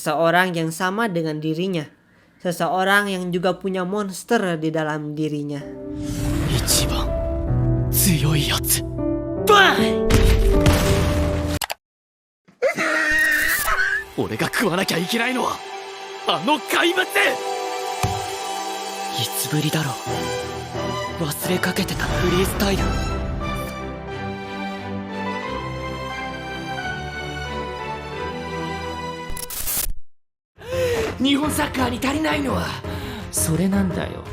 seseorang yang sama dengan dirinya, seseorang yang juga punya monster di dalam dirinya. 一番強いやつバン俺が食わなきゃいけないのはあの怪物いつぶりだろう忘れかけてたフリースタイル日本サッカーに足りないのはそれなんだよ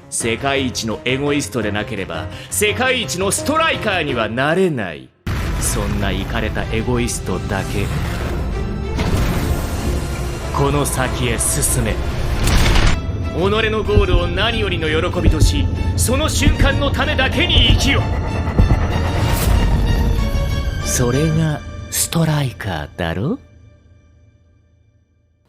世界一のエゴイストでなければ世界一のストライカーにはなれないそんなイカれたエゴイストだけこの先へ進め己のゴールを何よりの喜びとしその瞬間のためだけに生きよそれがストライカーだろ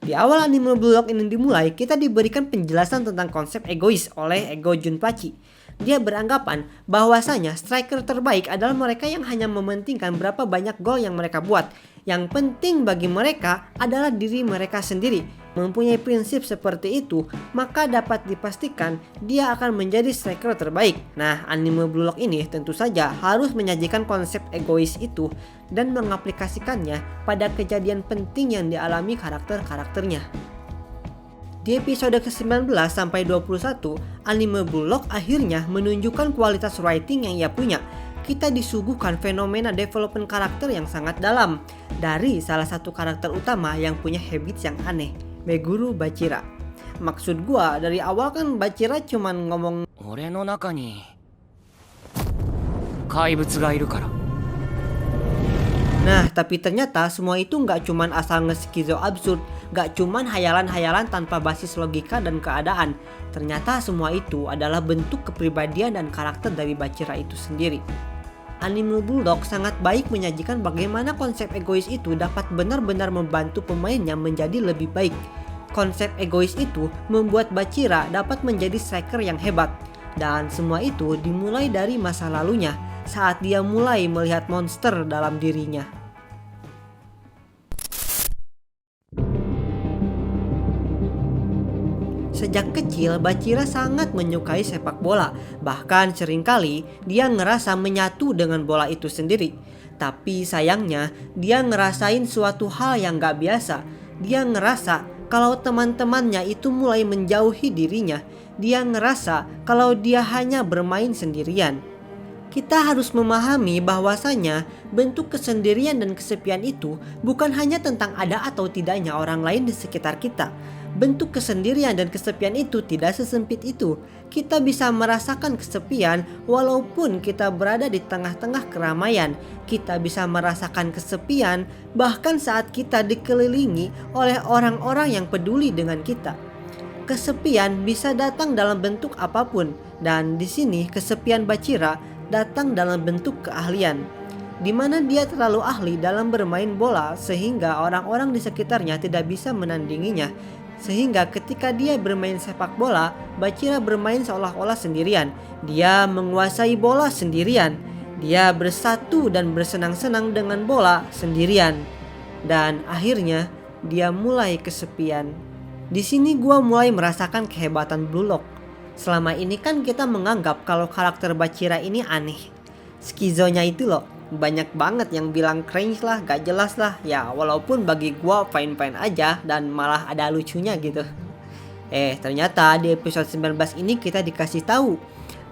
Di awal anime Blue Lock ini dimulai, kita diberikan penjelasan tentang konsep egois oleh Ego Junpachi. Dia beranggapan bahwasanya striker terbaik adalah mereka yang hanya mementingkan berapa banyak gol yang mereka buat. Yang penting bagi mereka adalah diri mereka sendiri. Mempunyai prinsip seperti itu, maka dapat dipastikan dia akan menjadi striker terbaik. Nah, anime Blue Lock ini tentu saja harus menyajikan konsep egois itu dan mengaplikasikannya pada kejadian penting yang dialami karakter-karakternya. Di episode ke-19 sampai 21, anime Blue Lock akhirnya menunjukkan kualitas writing yang ia punya. Kita disuguhkan fenomena development karakter yang sangat dalam dari salah satu karakter utama yang punya habits yang aneh, Meguro Bachira. Maksud gua dari awal kan Bachira cuman ngomong 俺の中に怪物がいるから Nah, tapi ternyata semua itu nggak cuman asal ngeskizo absurd, nggak cuman hayalan-hayalan tanpa basis logika dan keadaan. Ternyata semua itu adalah bentuk kepribadian dan karakter dari Bachira itu sendiri. Anime Blue Lock sangat baik menyajikan bagaimana konsep egois itu dapat benar-benar membantu pemainnya menjadi lebih baik. Konsep egois itu membuat Bachira dapat menjadi striker yang hebat. Dan semua itu dimulai dari masa lalunya, saat dia mulai melihat monster dalam dirinya. Sejak kecil, Bachira sangat menyukai sepak bola. Bahkan seringkali dia ngerasa menyatu dengan bola itu sendiri. Tapi sayangnya, dia ngerasain suatu hal yang gak biasa. Dia ngerasa kalau teman-temannya itu mulai menjauhi dirinya. Dia ngerasa kalau dia hanya bermain sendirian. Kita harus memahami bahwasanya bentuk kesendirian dan kesepian itu bukan hanya tentang ada atau tidaknya orang lain di sekitar kita. Bentuk kesendirian dan kesepian itu tidak sesempit itu. Kita bisa merasakan kesepian walaupun kita berada di tengah-tengah keramaian. Kita bisa merasakan kesepian bahkan saat kita dikelilingi oleh orang-orang yang peduli dengan kita. Kesepian bisa datang dalam bentuk apapun, dan di sini kesepian Bachira datang dalam bentuk keahlian, di mana dia terlalu ahli dalam bermain bola sehingga orang-orang di sekitarnya tidak bisa menandinginya. Sehingga ketika dia bermain sepak bola, Bachira bermain seolah-olah sendirian. Dia menguasai bola sendirian. Dia bersatu dan bersenang-senang dengan bola sendirian. Dan akhirnya dia mulai kesepian. Di sini gua mulai merasakan kehebatan Blue Lock. Selama ini kan kita menganggap kalau karakter Bachira ini aneh. Skizonya itu loh, banyak banget yang bilang cringe lah, gak jelas lah. Ya walaupun bagi gua fine-fine aja dan malah ada lucunya gitu. Ternyata di episode 19 ini kita dikasih tahu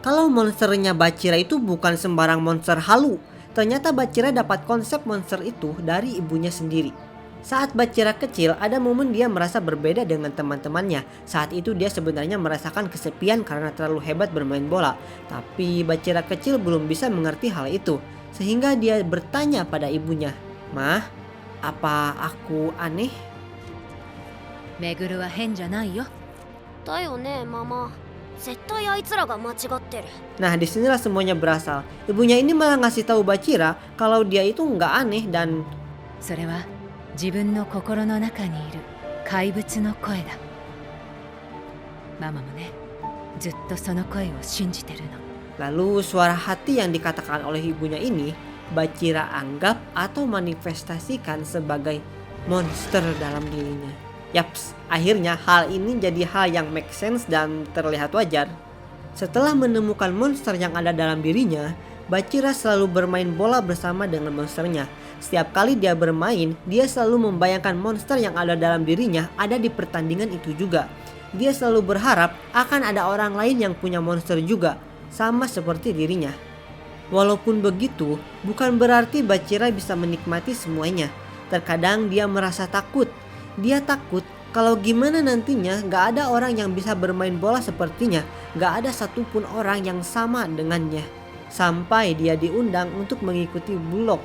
kalau monsternya Bachira itu bukan sembarang monster halu. Ternyata Bachira dapat konsep monster itu dari ibunya sendiri. Saat Bachira kecil, ada momen dia merasa berbeda dengan teman-temannya. Saat itu dia sebenarnya merasakan kesepian karena terlalu hebat bermain bola. Tapi Bachira kecil belum bisa mengerti hal itu. Sehingga dia bertanya pada ibunya, "Mah, apa aku aneh?" Meguro wa hen janai yo. だよねママ絶対あいつらが間違ってる Nah, disinilah semuanya berasal. Ibunya ini malah ngasih tahu Bachira kalau dia itu nggak aneh dan それは自分の心の中にいる怪物の声だ。ママもね、ずっとその声を信じてるの。 lalu suara hati yang dikatakan oleh ibunya ini Bachira anggap atau manifestasikan sebagai monster dalam dirinya. Yaps, akhirnya hal ini jadi hal yang make sense dan terlihat wajar. Setelah menemukan monster yang ada dalam dirinya, Bachira selalu bermain bola bersama dengan monsternya. Setiap kali dia bermain, dia selalu membayangkan monster yang ada dalam dirinya ada di pertandingan itu juga. Dia selalu berharap akan ada orang lain yang punya monster juga, sama seperti dirinya. Walaupun begitu, bukan berarti Bachira bisa menikmati semuanya. Terkadang dia merasa takut. Dia takut kalau gimana nantinya gak ada orang yang bisa bermain bola sepertinya. Gak ada satupun orang yang sama dengannya. Sampai dia diundang untuk mengikuti Bullock.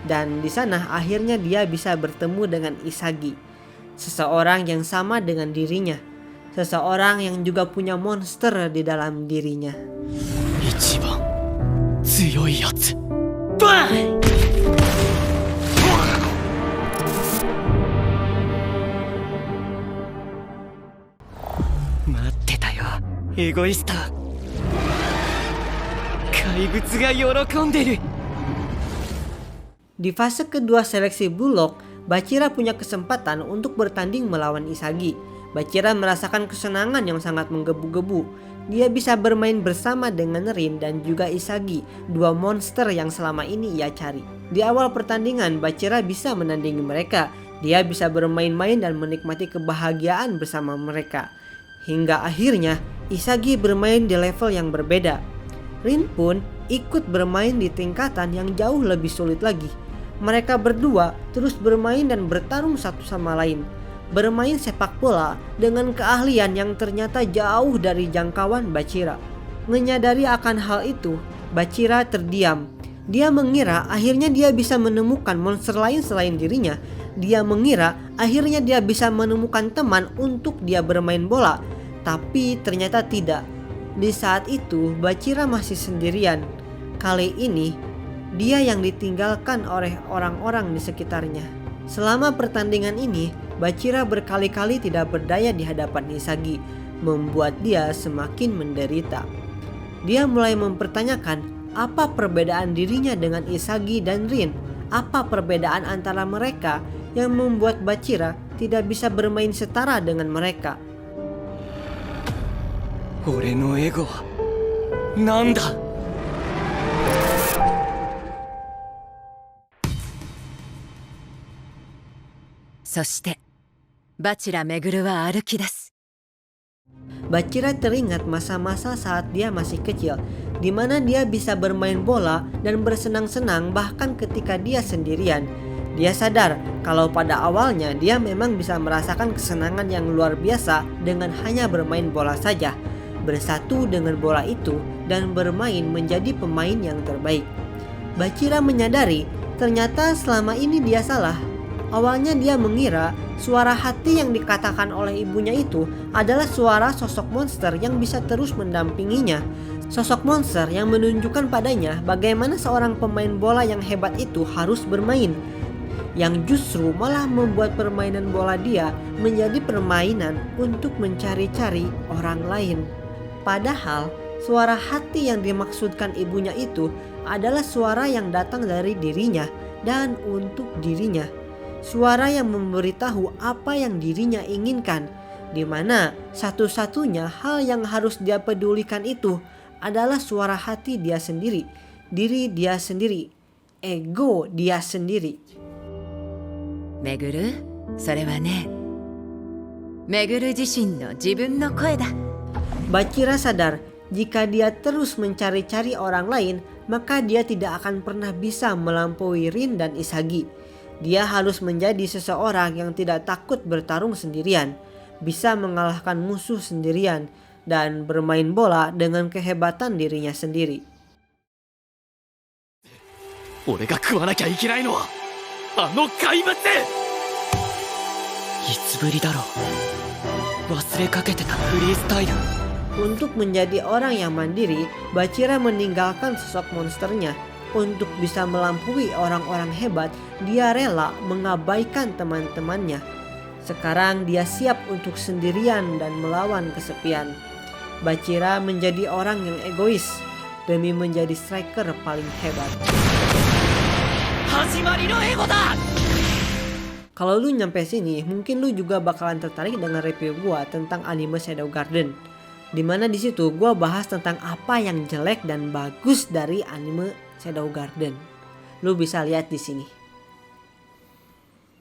Dan di sana akhirnya dia bisa bertemu dengan Isagi. Seseorang yang sama dengan dirinya. Seseorang yang juga punya monster di dalam dirinya. 一番強いやつ。バン！待ってたよ、エゴイスト。怪物が喜んでる。 Di fase kedua seleksi Bullock, Bachira punya kesempatan untuk bertanding melawan Isagi. Bachira merasakan kesenangan yang sangat menggebu-gebu. Dia bisa bermain bersama dengan Rin dan juga Isagi, dua monster yang selama ini ia cari. Di awal pertandingan, Bachira bisa menandingi mereka. Dia bisa bermain-main dan menikmati kebahagiaan bersama mereka. Hingga akhirnya, Isagi bermain di level yang berbeda. Rin pun ikut bermain di tingkatan yang jauh lebih sulit lagi. Mereka berdua terus bermain dan bertarung satu sama lain. Bermain sepak bola dengan keahlian yang ternyata jauh dari jangkauan Bachira. Menyadari akan hal itu, Bachira terdiam. Dia mengira akhirnya dia bisa menemukan monster lain selain dirinya. Dia mengira akhirnya dia bisa menemukan teman untuk dia bermain bola. Tapi ternyata tidak. Di saat itu Bachira masih sendirian. Kali ini dia yang ditinggalkan oleh orang-orang di sekitarnya. Selama pertandingan ini, Bachira berkali-kali tidak berdaya di hadapan Isagi, membuat dia semakin menderita. Dia mulai mempertanyakan apa perbedaan dirinya dengan Isagi dan Rin. Apa perbedaan antara mereka yang membuat Bachira tidak bisa bermain setara dengan mereka. 俺のエゴはなんだ。 そしてバチラメグルは歩き出す。 Bachira teringat masa-masa saat dia masih kecil, di mana dia bisa bermain bola dan bersenang-senang bahkan ketika dia sendirian. Dia sadar kalau pada awalnya dia memang bisa merasakan kesenangan yang luar biasa dengan hanya bermain bola saja, bersatu dengan bola itu dan bermain menjadi pemain yang terbaik. Bachira menyadari ternyata selama ini dia salah. Awalnya dia mengira suara hati yang dikatakan oleh ibunya itu adalah suara sosok monster yang bisa terus mendampinginya. Sosok monster yang menunjukkan padanya bagaimana seorang pemain bola yang hebat itu harus bermain. Yang justru malah membuat permainan bola dia menjadi permainan untuk mencari-cari orang lain. Padahal suara hati yang dimaksudkan ibunya itu adalah suara yang datang dari dirinya dan untuk dirinya. Suara yang memberitahu apa yang dirinya inginkan, di mana satu-satunya hal yang harus dia pedulikan itu adalah suara hati dia sendiri, diri dia sendiri, ego dia sendiri. メグル、それはね、メグル自身の自分の声だ。 Bachira sadar jika dia terus mencari-cari orang lain, maka dia tidak akan pernah bisa melampaui Rin dan Isagi. Dia harus menjadi seseorang yang tidak takut bertarung sendirian, bisa mengalahkan musuh sendirian, dan bermain bola dengan kehebatan dirinya sendiri. 俺が食わなきゃいけないのはあの怪物。いつぶりだろう。忘れかけてたフリースタイル。 Untuk menjadi orang yang mandiri, Bachira meninggalkan sosok monsternya. Untuk bisa melampaui orang-orang hebat, dia rela mengabaikan teman-temannya. Sekarang dia siap untuk sendirian dan melawan kesepian. Bachira menjadi orang yang egois demi menjadi striker paling hebat. Kalau lu nyampe sini, mungkin lu juga bakalan tertarik dengan review gua tentang anime Shadow Garden. Dimana di situ gua bahas tentang apa yang jelek dan bagus dari anime Shadow Garden. Lu bisa lihat di sini.